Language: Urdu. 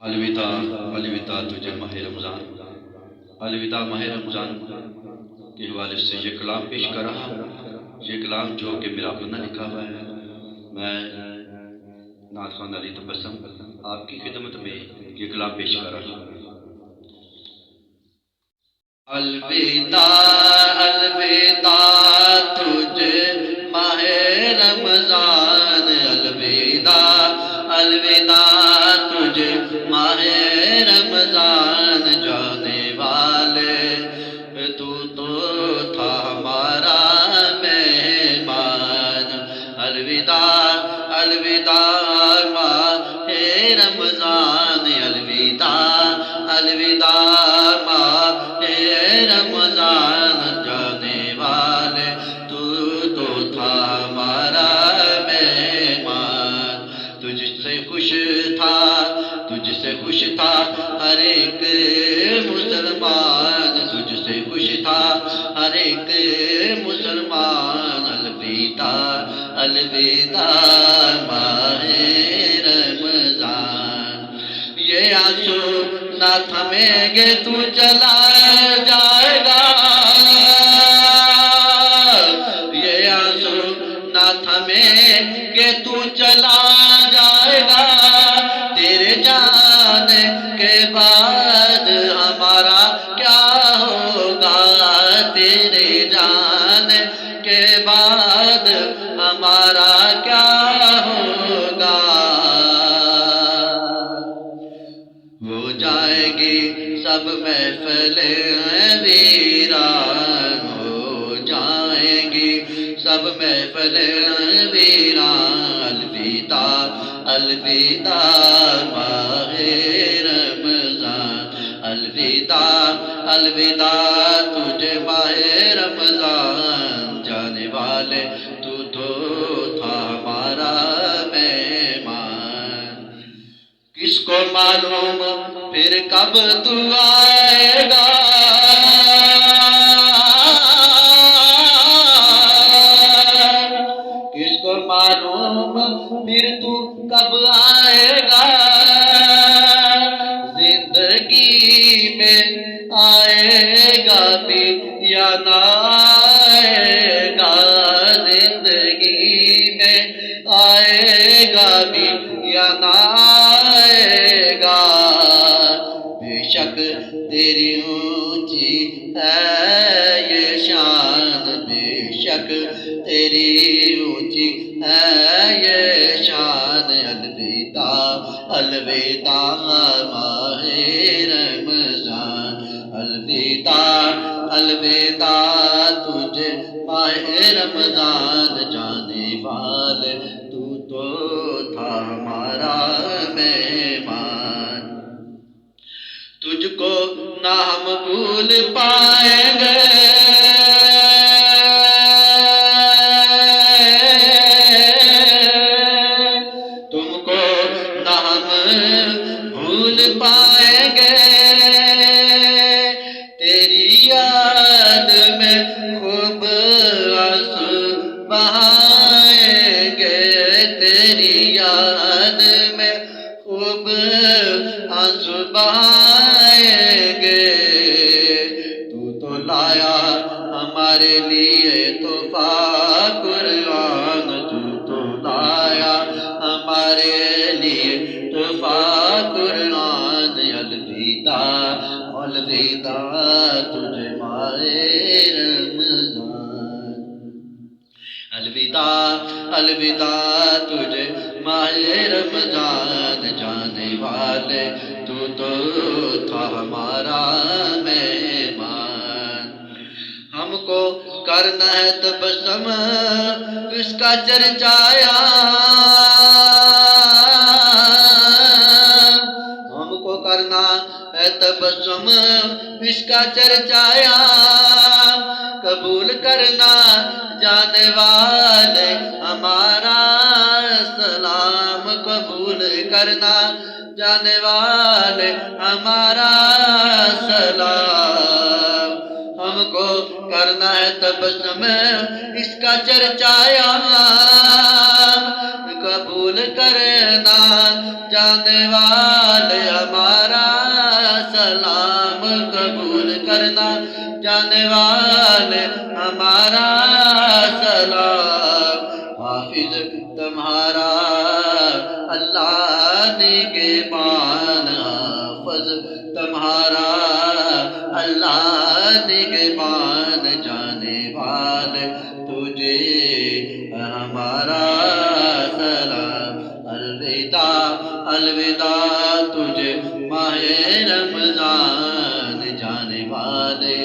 الوداع الوداع تجھے ماہ رمضان، الوداع ماہ رمضان کے حوالے سے یہ کلام پیش کر رہا ہوں، یہ کلام جو کہ میرا اپنا لکھا ہوا ہے۔ میں نعت خوان علی تبسم آپ کی خدمت میں یہ کلام پیش کر رہا ہوں۔ الوداع الوداع تجھے ماہ رمضان، الوداع الوداع تجھے ماہ رمضان، جانے والے تو تھا ہمارا مہمان۔ الوداع الوداع ماہ رمضان، الوداع الوداع ماہ رمضان، جانے والے تو تھا ہمارا مہمان۔ تجھ سے خوش تھا ہر ایک مسلمان، تجھ سے خوش تھا ہر ایک مسلمان۔ الوداع الوداع ماہ رمضان، یہ آنسو نہ تھمیں گے تو چلا جائے گا، یہ آنسو نہ تھمیں گے تو چلا جائے گا۔ تیرے جانے کے بعد ہمارا کیا ہوگا، تیرے جانے کے بعد ہمارا کیا ہوگا۔ ہو جائے گی سب محفلیں ویران، ہو جائیں گی سب محفلیں ویران۔ الوداع الوداع ماہ رمضان، الوداع الوداع تجھے ماہ رمضان، جانے والے تو تھا ہمارا مہمان۔ کس کو معلوم پھر کب تو آئے گا، کس کو معلوم پھر تو کب آئے گا۔ زندگی میں آئے گا بھی یا نہ آئے گا، زندگی میں آئے گا بھی یا نہ آئے گا۔ بے شک تیری اونچی ہے یہ شان، بے شک تیری اونچی ہے یہ شان۔ الوداع الوداع ماہ رمضان، الوداع الوداع تجھے ماہ رمضان، جانے والے تو تھا ہمارا مہمان۔ تجھ کو نہ ہم بھول پائیں گے، تم کو نہ ہم بھول پائیں گے۔ تیری یاد میں خوب آنسو بہائیں گے، تیری یاد میں خوب آنسو بہائیں گے۔ تو لایا ہمارے لیے تحفہ قرآن، تو لایا ہمارے لیے تحفہ قرآن۔ الوداع الوداع تجھے ماہ رمضان، الوداع الوداع تجھے ماہ رمضان، جانے والے تو تھا ہمارا مہمان۔ ہم کو کرنا ہے تبسم اس کا چرچایا، ہم کو کرنا ہے تبسم اس کا چرچایا۔ قبول کرنا جانے والے ہمارا سلام، قبول کرنا جانے والے ہمارا سلام۔ ہم کو کرنا ہے تبسم اس کا چرچایا، قبول کرنا جانے والے ہمارا سلام قبول کرنا، جانے والے ہمارا سلام، حافظ تمہارا اللہ نگہبان، حافظ تمہارا اللہ نگہبان، جانے والے تجھے ہمارا سلام، الوداع الوداع تجھے ماہ رمضان، جانے والے